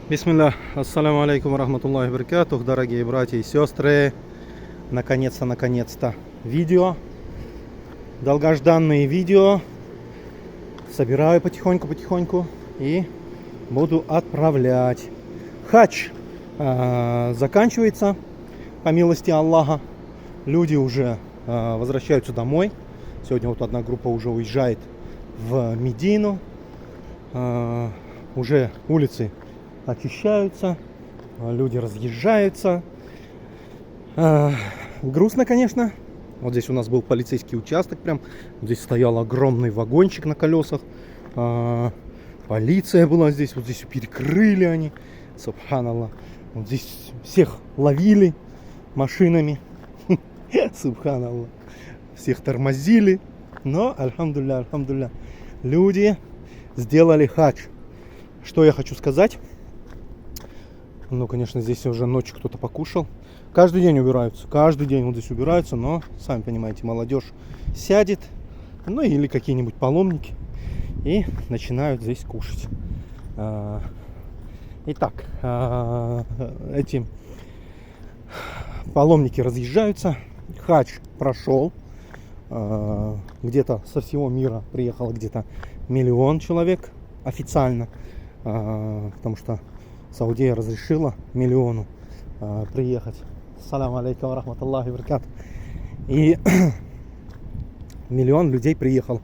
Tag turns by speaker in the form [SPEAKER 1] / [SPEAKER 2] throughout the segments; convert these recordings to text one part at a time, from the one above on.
[SPEAKER 1] Бисмилля, ассаляму алейкум рахматуллахи баракатух, дорогие братья и сестры. Наконец-то видео, долгожданные видео. Собираю потихоньку и буду отправлять. Хадж заканчивается, по милости Аллаха. Люди уже возвращаются домой. Сегодня вот одна группа уже уезжает в Медину. Уже улицы очищаются, люди разъезжаются. Грустно, конечно. Вот здесь у нас был полицейский участок, прям здесь стоял огромный вагончик на колесах. Полиция была здесь, вот здесь перекрыли они. Субханаллах. Вот здесь всех ловили машинами. Субханаллах. Всех тормозили. Но, альхамдулилля, люди сделали хадж. Что я хочу сказать? Ну, конечно, здесь уже ночью кто-то покушал. Каждый день убираются. Каждый день вот здесь убираются. Но, сами понимаете, молодежь сядет. Ну, или какие-нибудь паломники. И начинают здесь кушать. Итак, эти паломники разъезжаются. Хадж прошел. Где-то со всего мира приехало где-то 1 миллион человек официально. Потому что Саудия разрешила 1 миллиону приехать. Салам алейкум рахматуллахи баракатух. И 1 миллион людей приехал.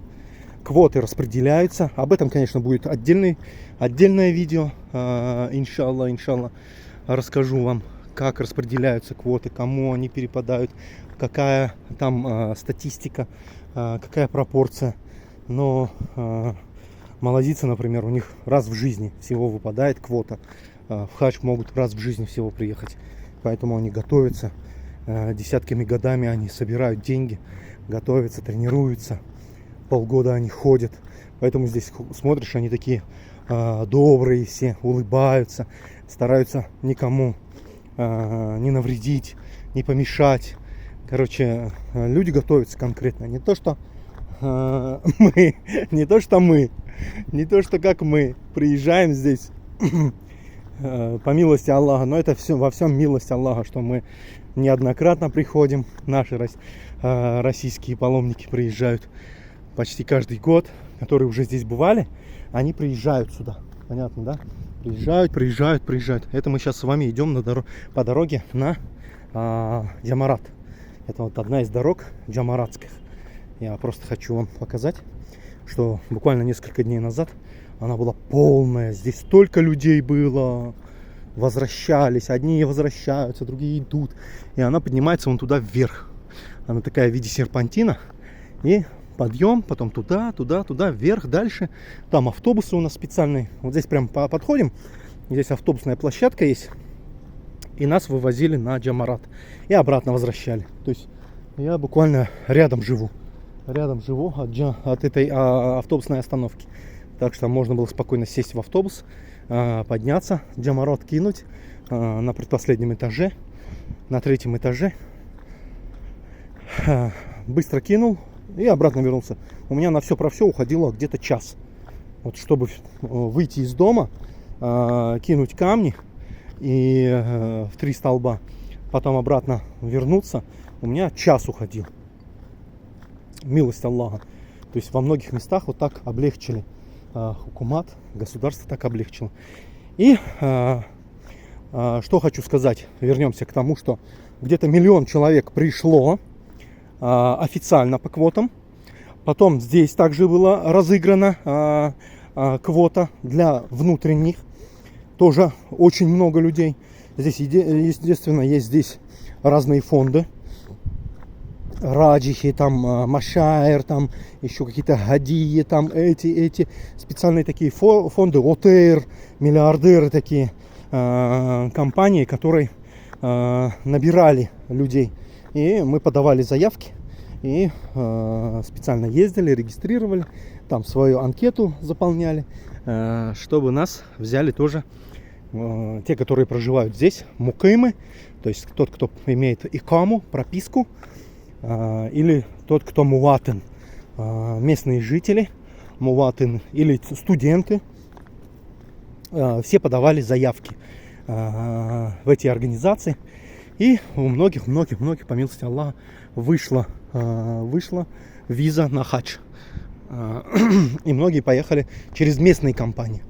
[SPEAKER 1] Квоты распределяются. Об этом, конечно, будет отдельное видео. Иншаллах. Расскажу вам, как распределяются квоты, кому они перепадают, какая там статистика, какая пропорция. Но малазийцы, например, у них раз в жизни всего выпадает квота. В хадж могут раз в жизни всего приехать. Поэтому они готовятся. Десятками годами они собирают деньги, готовятся, тренируются. Полгода они ходят. Поэтому здесь смотришь, они такие добрые все, улыбаются, стараются никому не навредить, не помешать. Короче, люди готовятся конкретно. Не то, что мы, не то, что как мы приезжаем здесь по милости Аллаха, но это все во всем милость Аллаха, что мы неоднократно приходим. Наши российские паломники приезжают почти каждый год, которые уже здесь бывали, они приезжают сюда. Понятно, да? Приезжают. Это мы сейчас с вами идем по дороге на Джамарат. Это вот одна из дорог джамаратских. Я просто хочу вам показать, что буквально несколько дней назад она была полная. Здесь столько людей было. Возвращались. Одни возвращаются, другие идут. И она поднимается вон туда вверх. Она такая в виде серпантина. И подъем, потом туда, вверх, дальше. Там автобусы у нас специальные. Вот здесь прям подходим. Здесь автобусная площадка есть. И нас вывозили на Джамарат. И обратно возвращали. То есть я буквально рядом живу от этой автобусной остановки. Так что можно было спокойно сесть в автобус, подняться, Джамарат кинуть на предпоследнем этаже, на 3-м этаже. Быстро кинул и обратно вернулся. У меня на все про все уходило где-то час. Вот чтобы выйти из дома, кинуть камни и в 3 столба, потом обратно вернуться, у меня час уходил. Милость Аллаха. То есть во многих местах вот так облегчили. Хукумат, государство так облегчило. И что хочу сказать. Вернемся к тому, что где-то 1 миллион человек пришло официально по квотам. Потом здесь также была разыграна квота для внутренних. Тоже очень много людей. Здесь, естественно, есть здесь разные фонды. Раджихи, там Машайр, там еще какие-то Гадии, там эти специальные такие фонды, ОТР, миллиардеры такие, компании, которые набирали людей. И мы подавали заявки и специально ездили, регистрировали, там свою анкету заполняли, чтобы нас взяли тоже те, которые проживают здесь, мукимы, то есть тот, кто имеет икаму, прописку, или тот, кто муватин, местные жители, муватин или студенты, все подавали заявки в эти организации. И у многих, по милости Аллаха, вышла виза на хадж. И многие поехали через местные компании.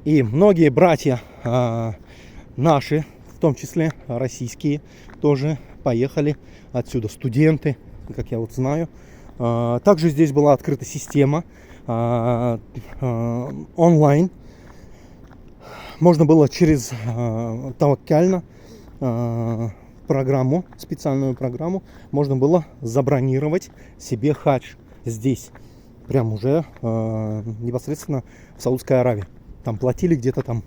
[SPEAKER 1] И многие братья наши, в том числе российские, тоже поехали отсюда. Студенты, как я вот знаю. Также здесь была открыта система онлайн. Можно было через Таваккальна программу, специальную программу, можно было забронировать себе хадж здесь, прям уже непосредственно в Саудской Аравии. Там платили где-то там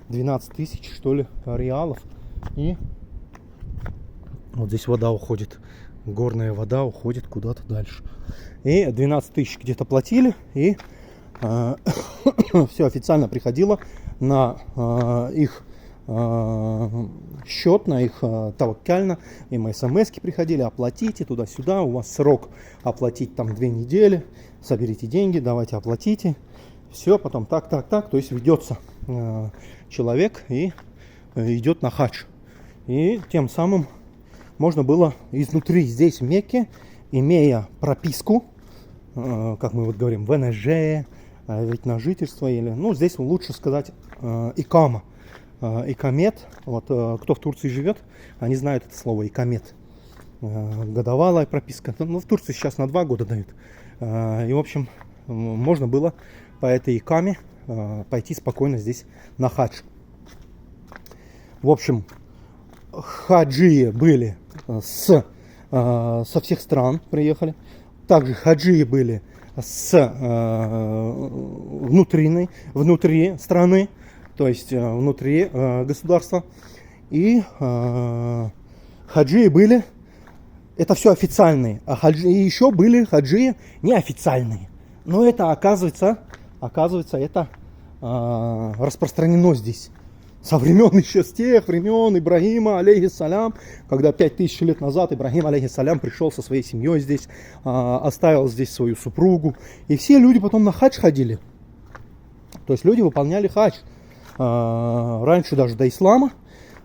[SPEAKER 1] 12 тысяч, что ли, реалов. И вот здесь вода уходит, горная вода уходит куда-то дальше. И 12 тысяч где-то платили, и все официально приходило на их счет, на их Таваккальна. Им смс-ки приходили: оплатите туда-сюда, у вас срок оплатить там 2 недели, соберите деньги, давайте оплатите. Все, потом так. То есть ведется человек и идет на хадж. И тем самым можно было изнутри здесь, в Мекке, имея прописку, как мы вот говорим, ВНЖ, ведь на жительство, или, ну, здесь лучше сказать икама, икамет. Вот кто в Турции живет, они знают это слово икамет. Годовалая прописка. Ну, в Турции сейчас на 2 года дают. И, в общем, можно было по этой икаме пойти спокойно здесь на хадж. В общем, хаджи были со всех стран приехали. Также хаджи были внутри страны, то есть внутри государства. И хаджи были, это все официальные, а хаджи, еще были хаджи неофициальные. Но это оказывается это распространено здесь. Со времен еще, с тех времен Ибрагима, алейхиссалям, когда 5000 лет назад Ибрагим, алейхиссалям, пришел со своей семьей здесь, оставил здесь свою супругу. И все люди потом на хадж ходили. То есть люди выполняли хадж. Раньше даже до ислама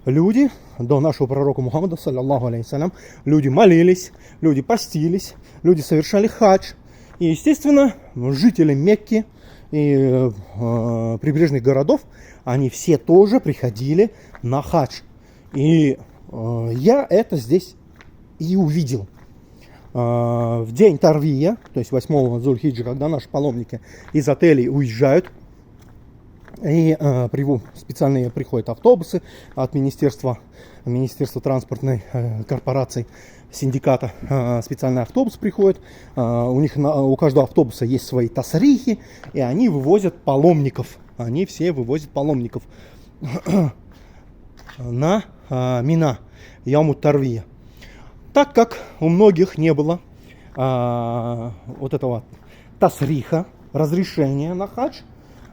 [SPEAKER 1] люди, до нашего пророка Мухаммада, саллаллаху алейхиссалям, люди молились, люди постились, люди совершали хадж. И, естественно, жители Мекки и прибрежных городов, они все тоже приходили на хадж. И я это здесь и увидел. В день Тарвия, то есть 8 Зуль-Хиджи, когда наши паломники из отелей уезжают, и специальные приходят автобусы от Министерства транспортной корпорации, синдиката, специальный автобус приходит. У каждого автобуса есть свои тасрихи, и они вывозят паломников. Они все вывозят паломников на Мина, Яумут Тарвия. Так как у многих не было вот этого тасриха, разрешения на хадж,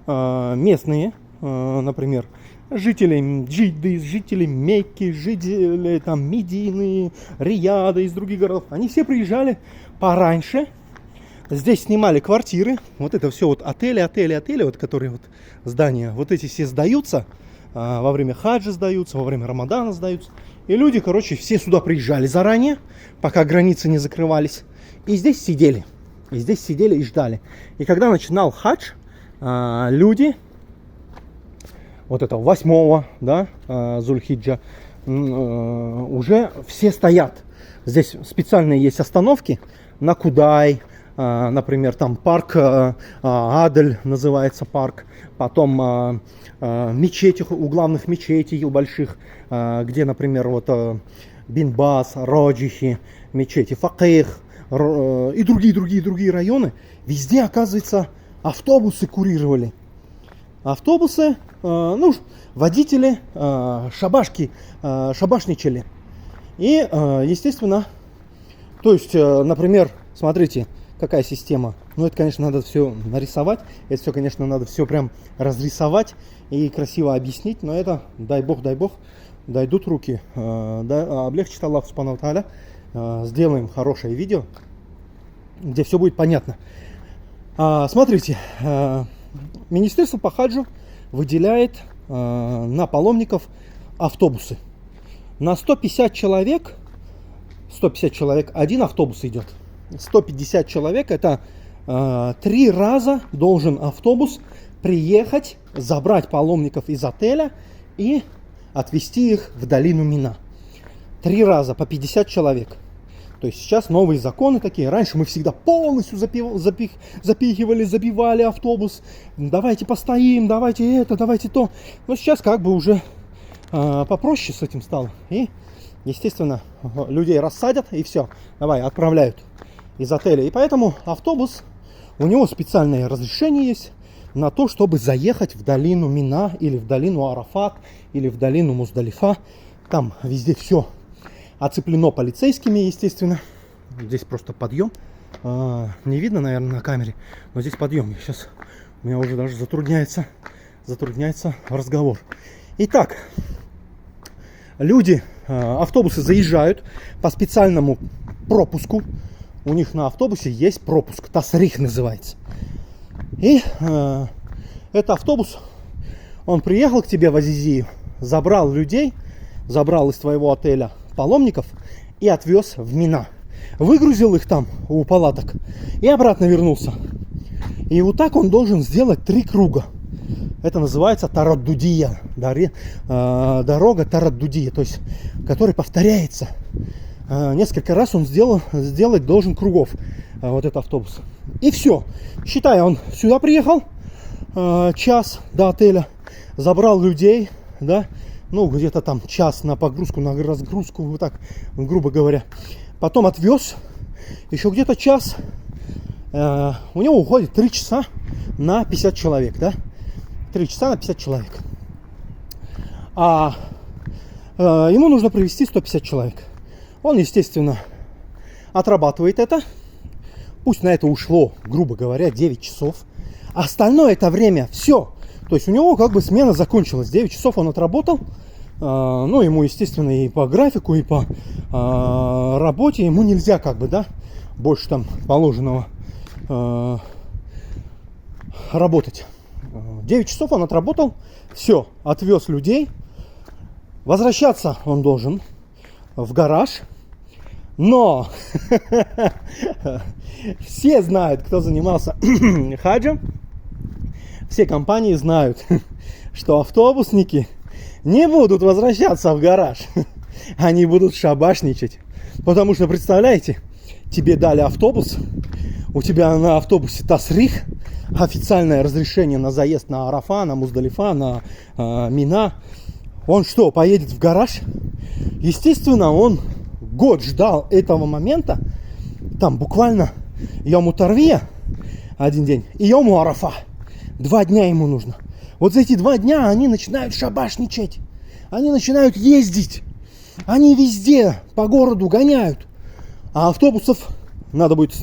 [SPEAKER 1] местные, например, жители Джидды, жители Мекки, жители там Медины, Рияда, из других городов, они все приезжали пораньше. Здесь снимали квартиры. Вот это все вот отели, вот которые вот здания, вот эти все сдаются. Во время хаджа сдаются, во время Рамадана сдаются. И люди, короче, все сюда приезжали заранее, пока границы не закрывались. И здесь сидели. И ждали. И когда начинал хадж, люди вот этого 8-го, да, Зуль-Хиджа, уже все стоят. Здесь специальные есть остановки на Кудай, например, там парк Адель называется парк, потом мечети, у главных мечетей, у больших, где, например, вот Бин Бас, Роджихи, мечети Факих и другие районы. Везде, оказывается, автобусы курировали. Автобусы, водители, шабашничали. И, естественно, то есть, например, смотрите, какая система. Ну, это, конечно, надо все нарисовать. Это все, конечно, надо все прям разрисовать и красиво объяснить. Но это, дай бог, дойдут руки. Облегчит Аллах Субхану ва Тааля. Сделаем хорошее видео, где все будет понятно. Смотрите, Министерство по хаджу выделяет на паломников автобусы. На 150 человек один автобус идет. 150 человек, это 3 раза должен автобус приехать, забрать паломников из отеля и отвезти их в долину Мина. 3 раза по 50 человек. То есть сейчас новые законы такие. Раньше мы всегда полностью забивали автобус. Давайте постоим, давайте это, давайте то. Но сейчас как бы уже попроще с этим стало. И, естественно, людей рассадят и все. Давай, отправляют из отеля. И поэтому автобус, у него специальное разрешение есть на то, чтобы заехать в долину Мина или в долину Арафат или в долину Муздалифа. Там везде все оцеплено полицейскими, естественно. Здесь просто подъем. Не видно, наверное, на камере, но здесь подъем. Сейчас у меня уже даже затрудняется разговор. Итак, люди, автобусы заезжают по специальному пропуску. У них на автобусе есть пропуск, тасрих называется. И этот автобус, он приехал к тебе в Азизию, забрал людей, забрал из твоего отеля паломников и отвез в Мина. Выгрузил их там у палаток и обратно вернулся. И вот так он должен сделать 3 круга. Это называется тараддудия, дорога тараддудия, то есть, который повторяется. Несколько раз он сделать должен кругов, вот этот автобус. И все. Считай, он сюда приехал, час до отеля, забрал людей, да, ну, где-то там час на погрузку, на разгрузку, вот так, грубо говоря. Потом отвез, еще где-то час. У него уходит 3 часа на 50 человек, да? 3 часа на 50 человек. А ему нужно привезти 150 человек. Он, естественно, отрабатывает это. Пусть на это ушло, грубо говоря, 9 часов. Остальное это время все. То есть у него как бы смена закончилась. 9 часов он отработал. Ну, ему, естественно, и по графику, и по работе ему нельзя как бы, да, больше там положенного работать. 9 часов он отработал. Все, отвез людей. Возвращаться он должен в гараж. Но все знают, кто занимался хаджем, все компании знают, что автобусники не будут возвращаться в гараж. Они будут шабашничать. Потому что, представляете, тебе дали автобус, у тебя на автобусе тасрих, официальное разрешение на заезд на Арафа, на Муздалифа, на Мина. Он что, поедет в гараж? Естественно, он год ждал этого момента. Там буквально Йому Тарвия 1 день и Йому Арафа 2 дня ему нужно. Вот за эти 2 дня они начинают шабашничать. Они начинают ездить. Они везде по городу гоняют. А автобусов надо будет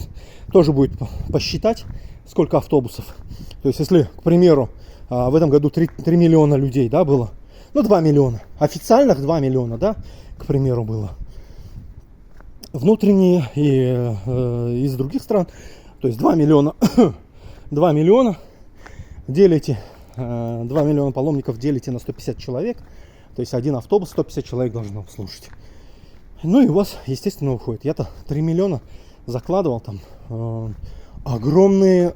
[SPEAKER 1] тоже будет посчитать, сколько автобусов. То есть, если, к примеру, в этом году 3 миллиона людей, да, было. Ну, 2 миллиона. Официальных 2 миллиона, да, к примеру, было. Внутренние и из других стран. То есть 2 миллиона. 2 миллиона делите. 2 миллиона паломников делите на 150 человек. То есть один автобус 150 человек должен обслужить. Ну и у вас, естественно, уходит. Я-то 3 миллиона закладывал там. Огромное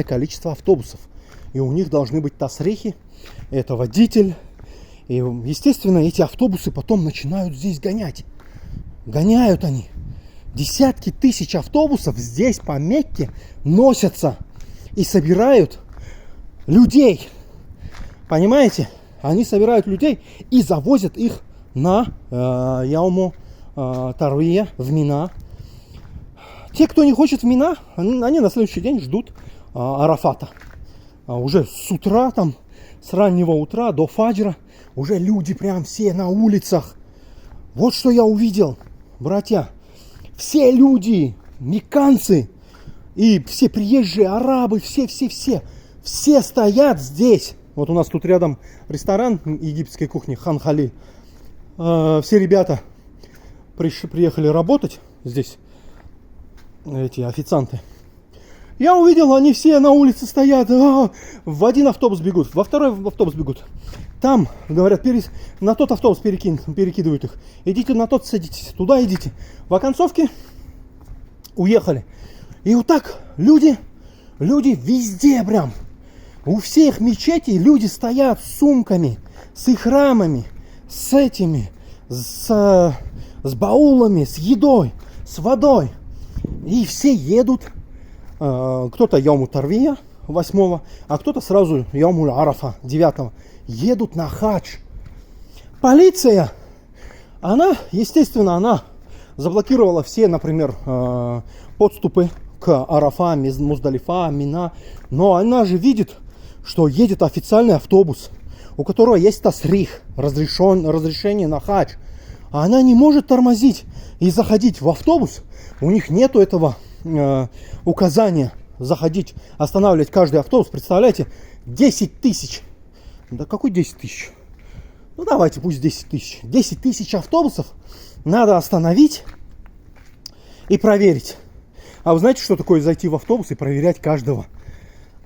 [SPEAKER 1] количество автобусов. И у них должны быть тасрихи. Это водитель. И, естественно, эти автобусы потом начинают здесь гонять. Гоняют они. Десятки тысяч автобусов здесь по Мекке носятся. И собирают людей. Понимаете? Они собирают людей и завозят их на Яуму Тарвия в Мина. Те, кто не хочет в Мина, они на следующий день ждут Арафата. Уже с утра, там, с раннего утра до фаджра, уже люди прям все на улицах. Вот что я увидел, братья. Все люди, мекканцы и все приезжие арабы, все стоят здесь. Вот у нас тут рядом ресторан египетской кухни Хан Халиль. Все ребята приехали работать здесь, эти официанты. Я увидел, они все на улице стоят, в один автобус бегут, во второй автобус бегут. Там, говорят, на тот автобус перекидывают их. Идите на тот, садитесь, туда идите. В оконцовке уехали. И вот так люди везде прям. У всех мечетей люди стоят с сумками, с ихрамами, с этими, с баулами, с едой, с водой. И все едут. Кто-то Йому Тарвия 8, а кто-то сразу Йому Арафа 9. Едут на хадж. Полиция, она заблокировала все, например, подступы к Арафа, Муздалифа, Мина. Но она же видит, что едет официальный автобус, у которого есть тасрих, разрешение на хадж. А она не может тормозить и заходить в автобус. У них нету этого указания заходить, останавливать каждый автобус. Представляете, 10 тысяч. Да какой 10 тысяч? Ну давайте, пусть 10 тысяч. 10 тысяч автобусов надо остановить и проверить. А вы знаете, что такое зайти в автобус и проверять каждого?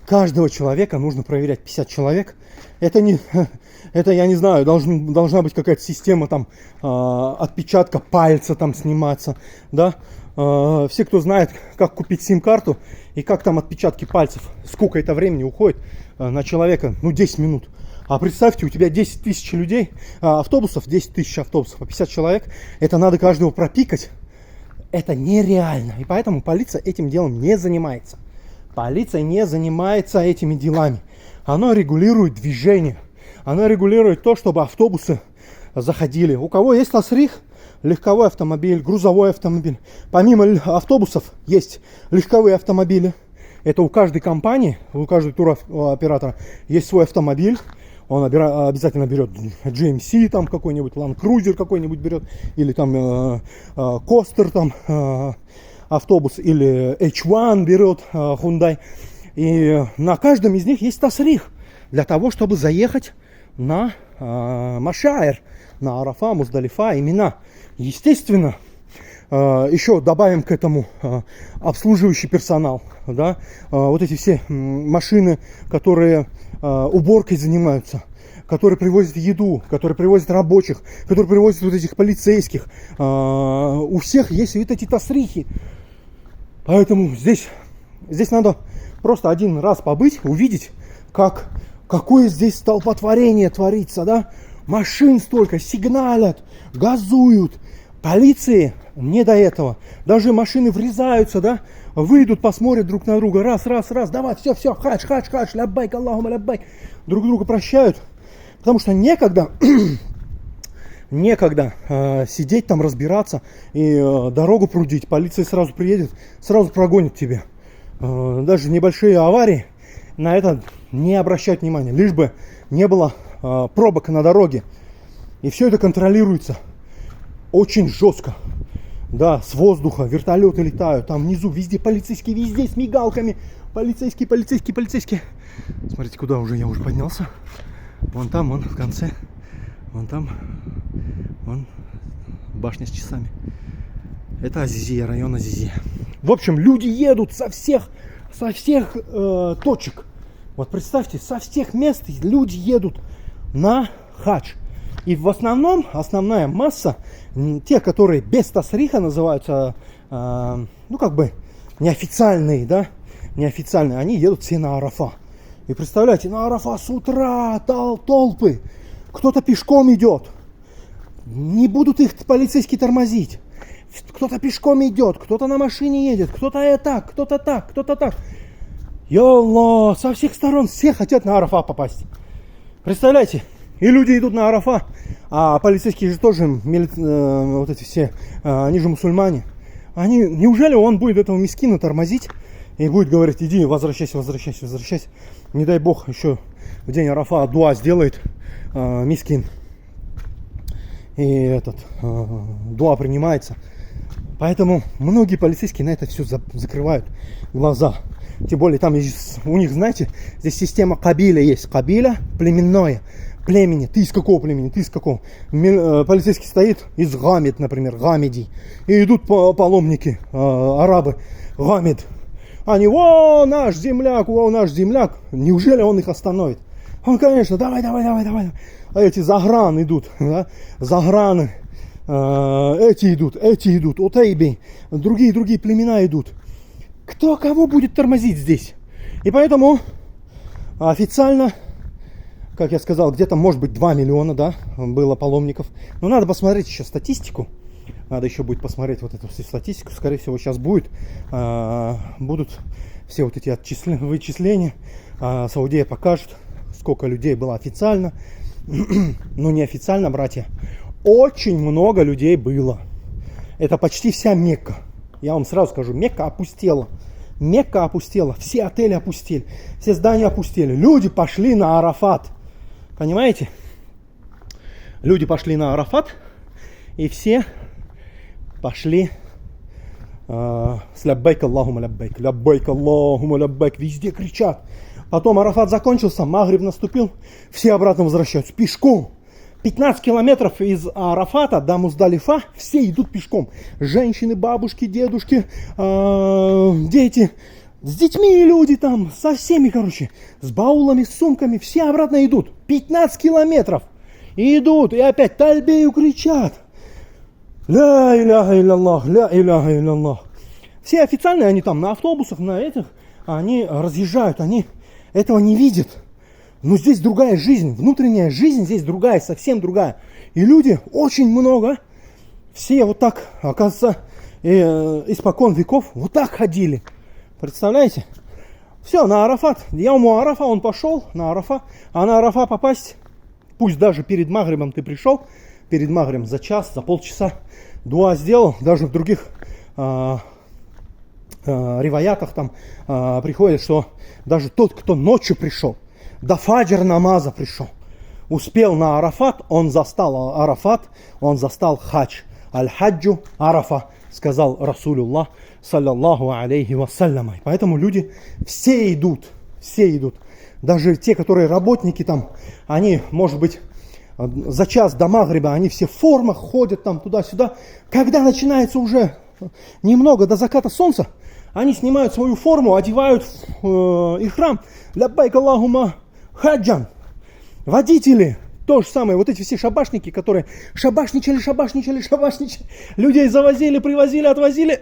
[SPEAKER 1] Каждого человека нужно проверять. 50 человек. Это, я не знаю, должна быть какая-то система там отпечатка пальца там сниматься. Да? Все, кто знает, как купить сим-карту и как там отпечатки пальцев, сколько это времени уходит на человека, 10 минут. А представьте, у тебя 10 тысяч людей, автобусов, 10 тысяч автобусов, по 50 человек, это надо каждого пропикать. Это нереально. И поэтому полиция этим делом не занимается. Полиция не занимается этими делами. Она регулирует движение. Она регулирует то, чтобы автобусы заходили. У кого есть тасрих, легковой автомобиль, грузовой автомобиль. Помимо автобусов есть легковые автомобили. Это у каждой компании, у каждого туроператора есть свой автомобиль. Он обязательно берет GMC, там какой-нибудь Land Cruiser какой-нибудь берет. Или там Coaster там автобус. Или H1 берет Hyundai. И на каждом из них есть тасрих. Для того, чтобы заехать на Машайр, на Арафа, Муздалифа и Мина. Естественно, еще добавим к этому обслуживающий персонал. Да? Вот эти все машины, которые уборкой занимаются, которые привозят еду, которые привозят рабочих, которые привозят вот этих полицейских. У всех есть вот эти тасрихи. Поэтому здесь надо просто один раз побыть, увидеть, какое здесь столпотворение творится. Да? Машин столько, сигналят, газуют. Полиции не до этого. Даже машины врезаются, да? Выйдут, посмотрят друг на друга. Раз, давай, все, хадж, ляббайк, Аллахума ляббайк. Друг друга прощают. Потому что некогда сидеть там, разбираться и дорогу прудить. Полиция сразу приедет, сразу прогонит тебя. Даже небольшие аварии на это не обращать внимания. Лишь бы не было пробок на дороге. И все это контролируется очень жестко. Да, с воздуха, вертолеты летают, там внизу, везде полицейские, везде с мигалками. Полицейские. Смотрите, куда я уже поднялся. Вон там, вон в конце. Вон там, вон башня с часами. Это Азизия, район Азизия. В общем, люди едут со всех точек. Вот представьте, со всех мест люди едут на хадж. И в основном, основная масса, те, которые без тасриха называются, неофициальные, да, неофициальные, они едут все на Арафа. И представляете, на Арафа с утра толпы, кто-то пешком идет, не будут их полицейские тормозить, кто-то пешком идет, кто-то на машине едет, кто-то так, кто-то так. Йолла, со всех сторон все хотят на Арафа попасть. Представляете? И люди идут на Арафа, а полицейские же тоже, вот эти все, они же мусульмане. Неужели он будет этого мискина тормозить и будет говорить: иди, возвращайся. Не дай бог, еще в день Арафа дуа сделает мискин. И дуа принимается. Поэтому многие полицейские на это все закрывают глаза. Тем более там у них, знаете, здесь система кабиля есть. Кабиля племенное. Племени. Ты из какого племени? Ты из какого? Полицейский стоит из Гамид, например, Гамиди. И идут паломники, арабы. Гамид. Они, о, наш земляк, о, наш земляк. Неужели он их остановит? Он, конечно, давай. А эти заграны идут, да? Заграны. Эти идут, Утайби, другие племена идут. Кто кого будет тормозить здесь? И поэтому официально, как я сказал, где-то может быть 2 миллиона, да, было паломников. Но надо посмотреть еще статистику. Надо еще будет посмотреть вот эту всю статистику. Скорее всего, сейчас будут все вот эти вычисления. Саудия покажет, сколько людей было официально. Но неофициально, братья, очень много людей было. Это почти вся Мекка. Я вам сразу скажу, Мекка опустела. Мекка опустела. Все отели опустили. Все здания опустили. Люди пошли на Арафат. Понимаете? Люди пошли на Арафат. И все пошли с ляббайк Аллахума ляббайк. Ляббайк Аллахума ляббайк. Везде кричат. Потом Арафат закончился. Магриб наступил. Все обратно возвращаются. Пешком. 15 километров из Арафата до Муздалифа все идут пешком. Женщины, бабушки, дедушки, дети. С детьми люди там, со всеми, короче. С баулами, с сумками. Все обратно идут. 15 километров. И идут, и опять тальбею кричат. Ля иляха илlallah, ля иляха илlallah. Все официальные, они там на автобусах, на этих, они разъезжают, они этого не видят. Но здесь другая жизнь, внутренняя жизнь здесь другая, совсем другая. И люди очень много, все вот так, оказывается, испокон веков вот так ходили. Представляете? Все, на Арафат. Яуму Арафа он пошел, на Арафа. А на Арафа попасть, пусть даже перед Магрибом ты пришел, перед Магрибом за час, за полчаса дуа сделал, даже в других риваятах там приходит, что даже тот, кто ночью пришел, до фаджр намаза пришел, успел на Арафат, он застал Арафат, он застал хадж. Аль-хаджу Арафа, сказал Расулюллах, саллаллаху алейхи вассалям. Поэтому люди все идут. Даже те, которые работники там, они, может быть, за час до Магриба, они все в формах ходят там туда-сюда. Когда начинается уже немного до заката солнца, они снимают свою форму, одевают ихрам. Ляббайк Аллахума хаджан. Водители, то же самое, вот эти все шабашники, которые шабашничали, людей завозили, привозили, отвозили,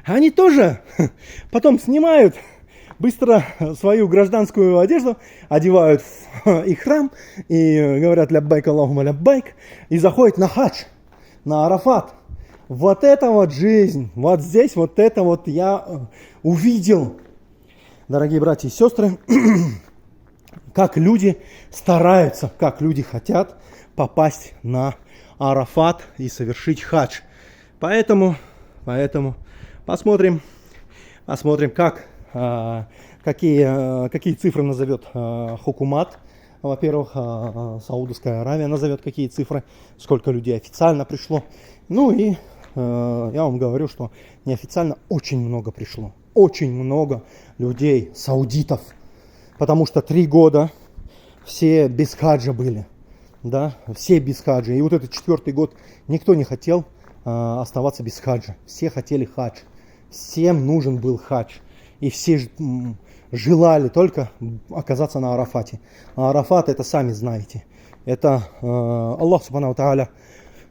[SPEAKER 1] они тоже потом снимают быстро свою гражданскую одежду, одевают в ихрам и говорят ляббайк Аллахума ляббайк и заходят на хадж, на Арафат. Вот это вот жизнь, вот здесь вот это вот я увидел, дорогие братья и сестры, как люди стараются, как люди хотят попасть на Арафат и совершить хадж. Поэтому посмотрим, какие цифры назовет Хукумат. Во-первых, Саудовская Аравия назовет какие цифры, сколько людей официально пришло. Ну и я вам говорю, что неофициально очень много пришло. Очень много людей, саудитов. Потому что 3 года все без хаджа были. Да, все без хаджа. И вот этот 4-й год никто не хотел оставаться без хаджа. Все хотели хадж. Всем нужен был хадж. И все желали только оказаться на Арафате. А Арафат, это сами знаете. Это Аллах Субхану ва Тааля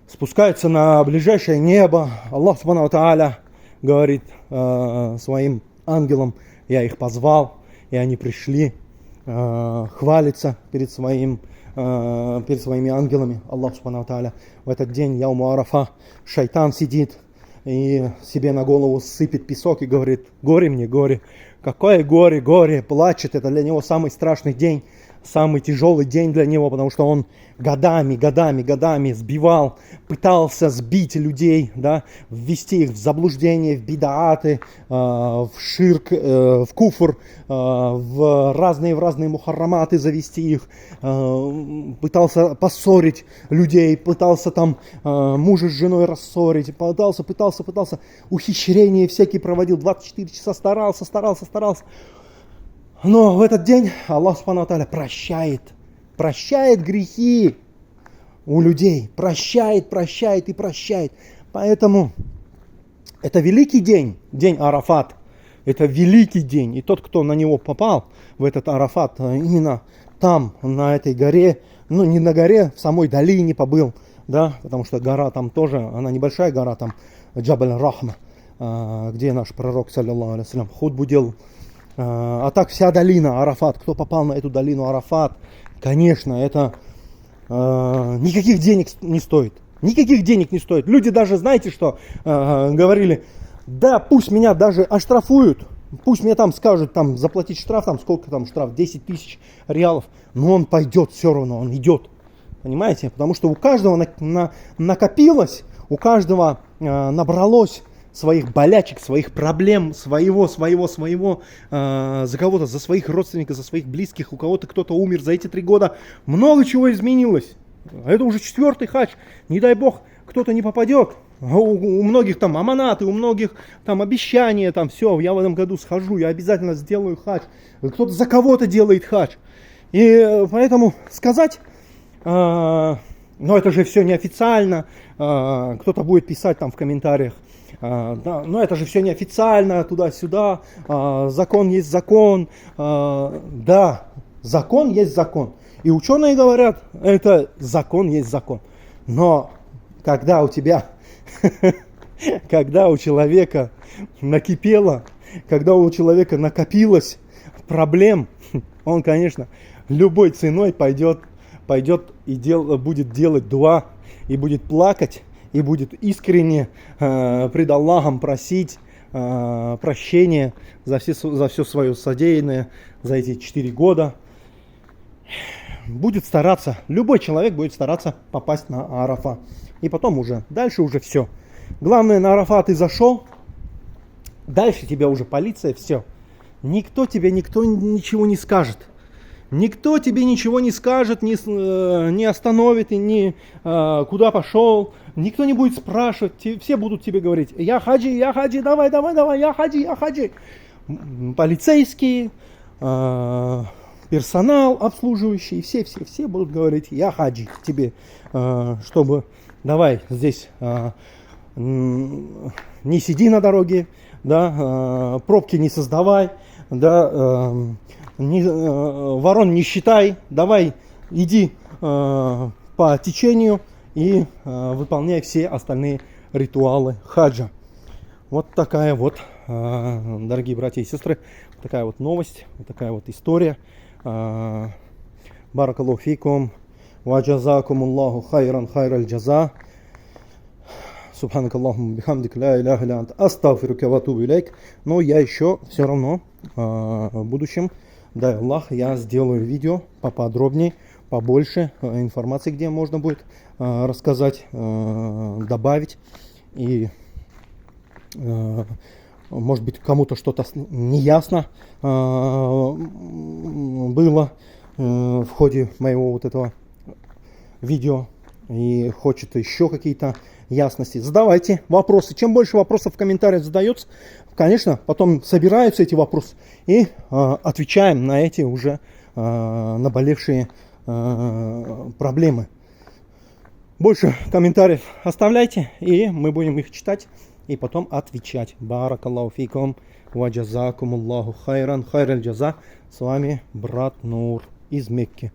[SPEAKER 1] спускается на ближайшее небо. Аллах Субхану ва Тааля говорит своим ангелам: я их позвал, и они пришли, хвалится перед своими ангелами. Аллах Субхану ва Тааля в этот день, яуму Арафа, шайтан сидит и себе на голову сыпет песок и говорит: горе мне, горе. Какое горе, горе, плачет. Это для него самый страшный день, самый тяжелый день для него, потому что он годами сбивал, пытался сбить людей, да, ввести их в заблуждение, в бидааты, в ширк, в куфр, в разные мухарраматы завести их, пытался поссорить людей, пытался там мужа с женой рассорить, пытался, ухищрения всякие проводил, 24 часа старался. Но в этот день Аллах Субхану ва Тааля прощает грехи у людей, прощает. Поэтому это великий день Арафат. Это великий день. И тот, кто на него попал, в этот Арафат, именно там, на этой горе, ну не на горе, в самой долине побыл, да, потому что гора там тоже, она небольшая гора, там Джабаль Рахма, где наш пророк, саллиллаху алейхи хутбу делал. А так вся долина Арафат, кто попал на эту долину Арафат, конечно, это никаких денег не стоит. Никаких денег не стоит. Люди даже, знаете что, говорили, да пусть меня даже оштрафуют, пусть мне там скажут, там заплатить штраф, там сколько там штраф, 10 тысяч реалов, но он пойдет все равно, он идет. Понимаете? Потому что у каждого накопилось, у каждого набралось своих болячек, своих проблем, своего, за кого-то, за своих родственников, за своих близких, у кого-то кто-то умер за эти 3 года. Много чего изменилось. Это уже 4-й хадж. Не дай бог, кто-то не попадет. У многих там аманаты, у многих там обещания, там все, я в этом году схожу, я обязательно сделаю хадж. Кто-то за кого-то делает хадж. И поэтому сказать, но это же все неофициально, кто-то будет писать там в комментариях, да, но это же все неофициально, туда-сюда, закон есть закон. Да, закон есть закон. И ученые говорят, это закон есть закон. Но когда у тебя, когда у человека накипело, когда у человека накопилось проблем, он, конечно, любой ценой пойдет и будет делать дуа, и будет плакать, и будет искренне пред Аллахом просить прощения за все свое содеянное за эти 4 года. Будет стараться, любой человек будет стараться попасть на Арафа. И потом уже, дальше уже все. Главное, на Арафа ты зашел, дальше тебя уже полиция, все. Никто ничего не скажет. Никто тебе ничего не скажет, не остановит, и не куда пошел. Никто не будет спрашивать, все будут тебе говорить, я хаджи, давай, я хаджи. Полицейские, персонал обслуживающий, все будут говорить, я хаджи тебе, чтобы давай здесь не сиди на дороге, да, пробки не создавай, да, ворон не считай, давай иди по течению и выполняй все остальные ритуалы хаджа. Вот такая вот, дорогие братья и сестры, такая вот новость, вот такая вот история. Баракаллаху фикум, ва джазакумуллаху хайраль джаза. Субханакаллахумма бихамдик, ла иляха илля анта, астагфирука ва атубу илейк. Но я еще все равно в будущем, дай Аллах, я сделаю видео поподробнее, побольше информации, где можно будет рассказать, добавить. И может быть, кому-то что-то неясно было в ходе моего вот этого видео и хочет еще какие-то ясности. Задавайте вопросы. Чем больше вопросов в комментариях задается, конечно, потом собираются эти вопросы и отвечаем на эти уже наболевшие проблемы. Больше комментариев оставляйте, и мы будем их читать и потом отвечать. Баракаллаху фикум, ва джазакумуллаху хайраль джаза. С вами брат Нур из Мекки.